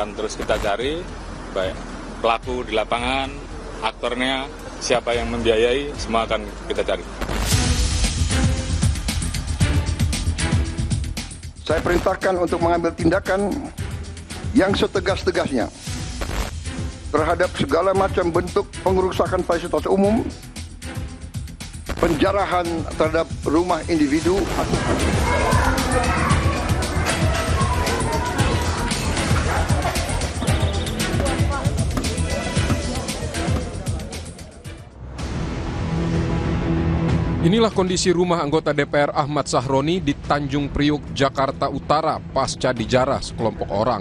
akan terus kita cari, baik pelaku di lapangan, aktornya, siapa yang membiayai, semua akan kita cari. Saya perintahkan untuk mengambil tindakan yang setegas-tegasnya terhadap segala macam bentuk pengerusakan fasilitas umum, penjarahan terhadap rumah individu. Inilah kondisi rumah anggota DPR Ahmad Sahroni di Tanjung Priuk, Jakarta Utara pasca dijarah sekelompok orang.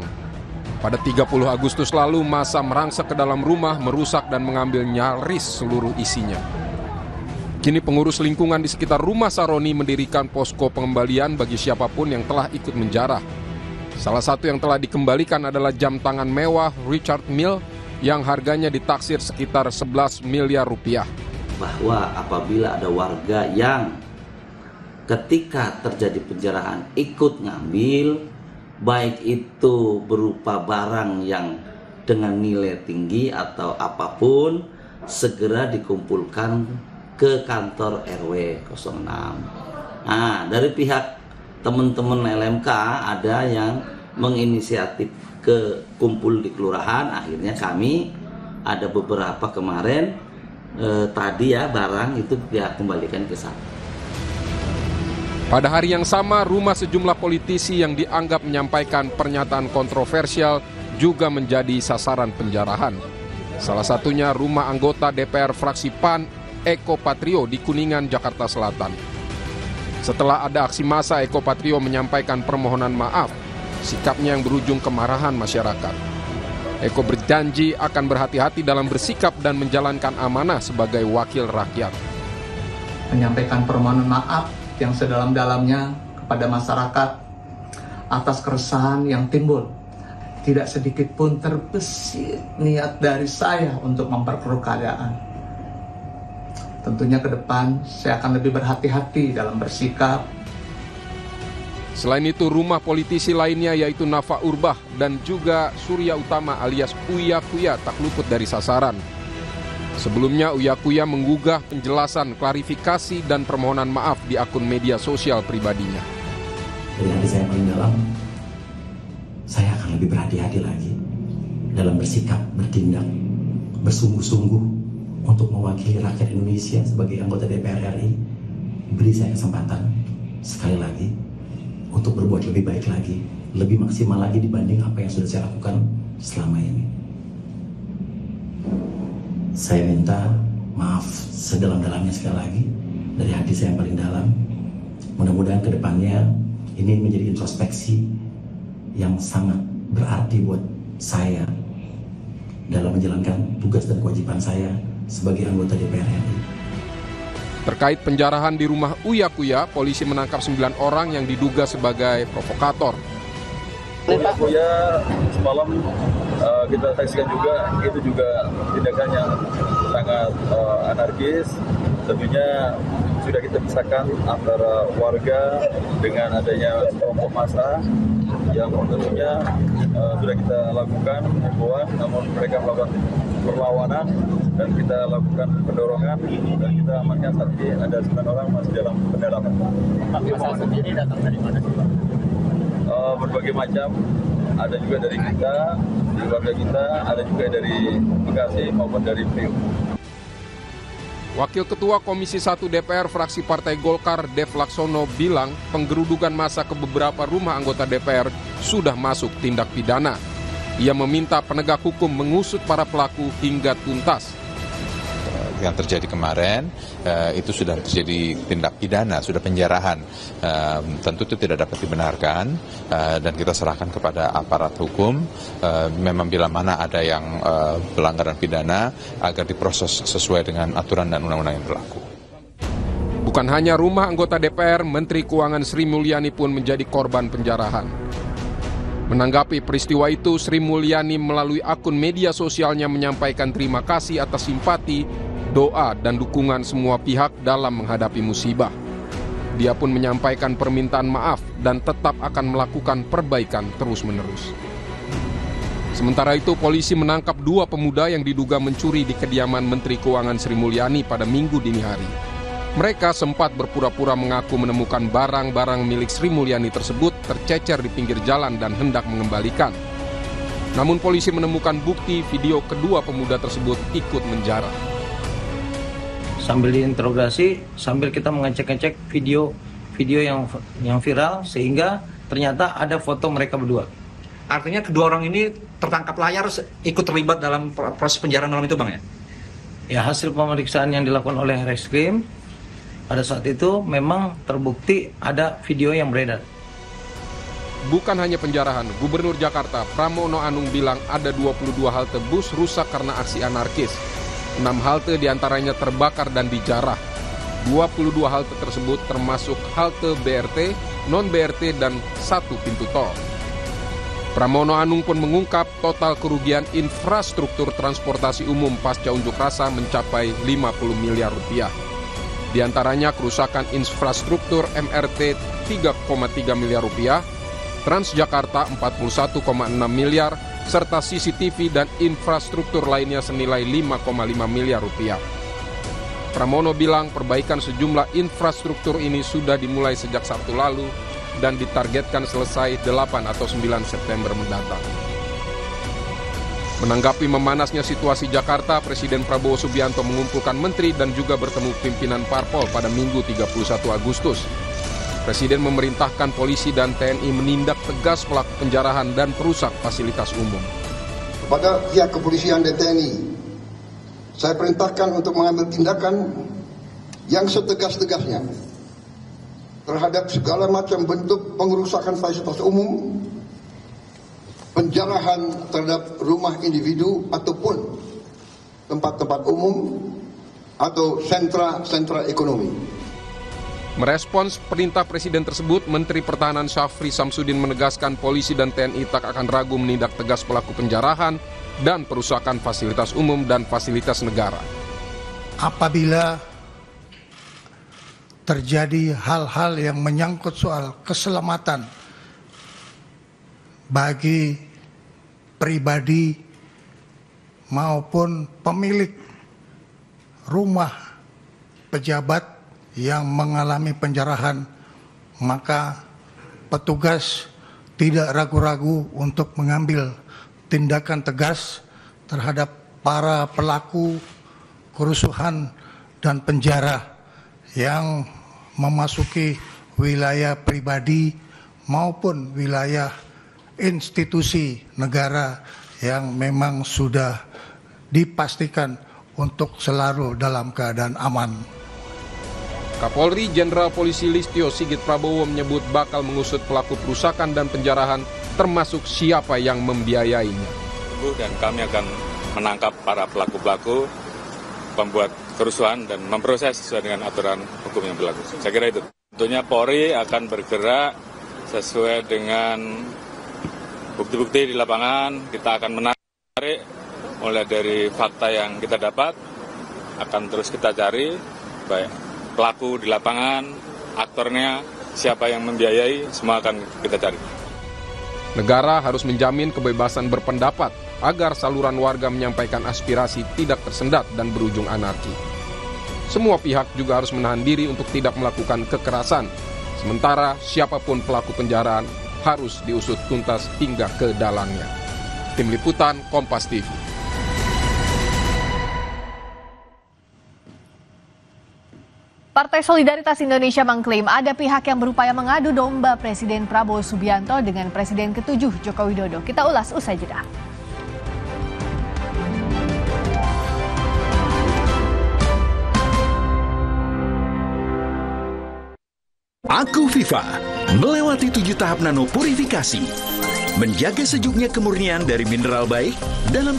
Pada 30 Agustus lalu, massa merangsek ke dalam rumah, merusak dan mengambil nyaris seluruh isinya. Kini pengurus lingkungan di sekitar rumah Sahroni mendirikan posko pengembalian bagi siapapun yang telah ikut menjarah. Salah satu yang telah dikembalikan adalah jam tangan mewah Richard Mille yang harganya ditaksir sekitar 11 miliar rupiah. Bahwa apabila ada warga yang ketika terjadi penjarahan ikut ngambil, baik itu berupa barang yang dengan nilai tinggi atau apapun, segera dikumpulkan ke kantor RW 06. Nah, dari pihak teman-teman LMK ada yang menginisiatif ke kumpul di kelurahan, akhirnya kami ada beberapa kemarin tadi ya barang itu dia kembalikan ke sana. Pada hari yang sama, rumah sejumlah politisi yang dianggap menyampaikan pernyataan kontroversial juga menjadi sasaran penjarahan. Salah satunya rumah anggota DPR fraksi PAN Eko Patrio di Kuningan, Jakarta Selatan. Setelah ada aksi massa, Eko Patrio menyampaikan permohonan maaf, sikapnya yang berujung kemarahan masyarakat. Eko berjanji akan berhati-hati dalam bersikap dan menjalankan amanah sebagai wakil rakyat. Menyampaikan permohonan maaf yang sedalam-dalamnya kepada masyarakat atas keresahan yang timbul. Tidak sedikit pun terbesit niat dari saya untuk memperkeruh keadaan. Tentunya ke depan saya akan lebih berhati-hati dalam bersikap. Selain itu, rumah politisi lainnya yaitu Nafa Urbah dan juga Surya Utama alias Uya Kuya tak luput dari sasaran. Sebelumnya, Uya Kuya menggugah penjelasan, klarifikasi, dan permohonan maaf di akun media sosial pribadinya. Dari hati saya paling dalam, saya akan lebih berhati-hati lagi dalam bersikap, bertindak, bersungguh-sungguh untuk mewakili rakyat Indonesia sebagai anggota DPR RI. Beri saya kesempatan sekali lagi untuk berbuat lebih baik lagi, lebih maksimal lagi dibanding apa yang sudah saya lakukan selama ini. Saya minta maaf sedalam-dalamnya sekali lagi dari hati saya yang paling dalam. Mudah-mudahan ke depannya ini menjadi introspeksi yang sangat berarti buat saya dalam menjalankan tugas dan kewajiban saya sebagai anggota DPR RI. Terkait penjarahan di rumah Uya Kuya, polisi menangkap 9 orang yang diduga sebagai provokator. Uya Kuya semalam kita saksikan juga, itu juga tindakan yang sangat anarkis. Tentunya sudah kita pisahkan antara warga dengan adanya kelompok massa yang tentunya sudah kita lakukan himbauan, namun mereka melakukan perlawanan dan kita lakukan pendorongan dan kita amankan saat ini ada 9 orang masih dalam pendalaman. Masa sendiri datang dari mana sih, Pak? Berbagai macam, ada juga dari kita, di keluarga kita, ada juga dari Bekasi maupun dari Priuk. Wakil Ketua Komisi 1 DPR fraksi Partai Golkar Dev Laksono bilang penggerudukan massa ke beberapa rumah anggota DPR sudah masuk tindak pidana. Ia meminta penegak hukum mengusut para pelaku hingga tuntas. Yang terjadi kemarin itu sudah terjadi tindak pidana, sudah penjarahan. Tentu itu tidak dapat dibenarkan dan kita serahkan kepada aparat hukum. Memang bila mana ada yang pelanggaran pidana agar diproses sesuai dengan aturan dan undang-undang yang berlaku. Bukan hanya rumah anggota DPR, Menteri Keuangan Sri Mulyani pun menjadi korban penjarahan. Menanggapi peristiwa itu, Sri Mulyani melalui akun media sosialnya menyampaikan terima kasih atas simpati, doa, dan dukungan semua pihak dalam menghadapi musibah. Dia pun menyampaikan permintaan maaf dan tetap akan melakukan perbaikan terus-menerus. Sementara itu, polisi menangkap 2 pemuda yang diduga mencuri di kediaman Menteri Keuangan Sri Mulyani pada Minggu dini hari. Mereka sempat berpura-pura mengaku menemukan barang-barang milik Sri Mulyani tersebut tercecer di pinggir jalan dan hendak mengembalikan. Namun polisi menemukan bukti video kedua pemuda tersebut ikut menjara. Sambil diinterogasi, sambil kita mengecek-ngecek video yang viral, sehingga ternyata ada foto mereka berdua. Artinya kedua orang ini tertangkap layar, ikut terlibat dalam proses penjarahan malam itu, Bang, ya? Ya, hasil pemeriksaan yang dilakukan oleh Reskrim pada saat itu memang terbukti ada video yang beredar. Bukan hanya penjarahan, Gubernur Jakarta Pramono Anung bilang ada 22 halte bus rusak karena aksi anarkis. 6 halte diantaranya terbakar dan dijarah. 22 halte tersebut termasuk halte BRT, non-BRT, dan 1 pintu tol. Pramono Anung pun mengungkap total kerugian infrastruktur transportasi umum pasca unjuk rasa mencapai 50 miliar rupiah. Di antaranya kerusakan infrastruktur MRT 3,3 miliar rupiah, Transjakarta 41,6 miliar, serta CCTV dan infrastruktur lainnya senilai 5,5 miliar rupiah. Pramono bilang perbaikan sejumlah infrastruktur ini sudah dimulai sejak Sabtu lalu dan ditargetkan selesai 8 atau 9 September mendatang. Menanggapi memanasnya situasi Jakarta, Presiden Prabowo Subianto mengumpulkan menteri dan juga bertemu pimpinan parpol pada Minggu 31 Agustus. Presiden memerintahkan polisi dan TNI menindak tegas pelaku penjarahan dan perusak fasilitas umum. Kepada pihak kepolisian dan TNI, saya perintahkan untuk mengambil tindakan yang setegas-tegasnya terhadap segala macam bentuk pengerusakan fasilitas umum, penjarahan terhadap rumah individu ataupun tempat-tempat umum atau sentra-sentra ekonomi. Merespons perintah Presiden tersebut, Menteri Pertahanan Syafri Samsudin menegaskan polisi dan TNI tak akan ragu menindak tegas pelaku penjarahan dan perusakan fasilitas umum dan fasilitas negara. Apabila terjadi hal-hal yang menyangkut soal keselamatan bagi pribadi maupun pemilik rumah pejabat yang mengalami penjarahan, maka petugas tidak ragu-ragu untuk mengambil tindakan tegas terhadap para pelaku kerusuhan dan penjara yang memasuki wilayah pribadi maupun wilayah institusi negara yang memang sudah dipastikan untuk selalu dalam keadaan aman. Kapolri Jenderal Polisi Listio Sigit Prabowo menyebut bakal mengusut pelaku perusakan dan penjarahan, termasuk siapa yang membiayainya. Dan kami akan menangkap para pelaku-pelaku pembuat kerusuhan dan memproses sesuai dengan aturan hukum yang berlaku. Saya kira itu. Tentunya Polri akan bergerak sesuai dengan bukti-bukti di lapangan. Kita akan menarik mulai dari fakta yang kita dapat, akan terus kita cari, baik pelaku di lapangan, aktornya, siapa yang membiayai, semua akan kita cari. Negara harus menjamin kebebasan berpendapat agar saluran warga menyampaikan aspirasi tidak tersendat dan berujung anarki. Semua pihak juga harus menahan diri untuk tidak melakukan kekerasan. Sementara siapapun pelaku penjarahan harus diusut tuntas hingga ke dalangnya. Tim Liputan Kompas TV. Partai Solidaritas Indonesia mengklaim ada pihak yang berupaya mengadu domba Presiden Prabowo Subianto dengan Presiden ke-7 Joko Widodo. Kita ulas usai jeda. Aku Viva melewati 7 tahap nano purifikasi, menjaga sejuknya kemurnian dari mineral baik dalam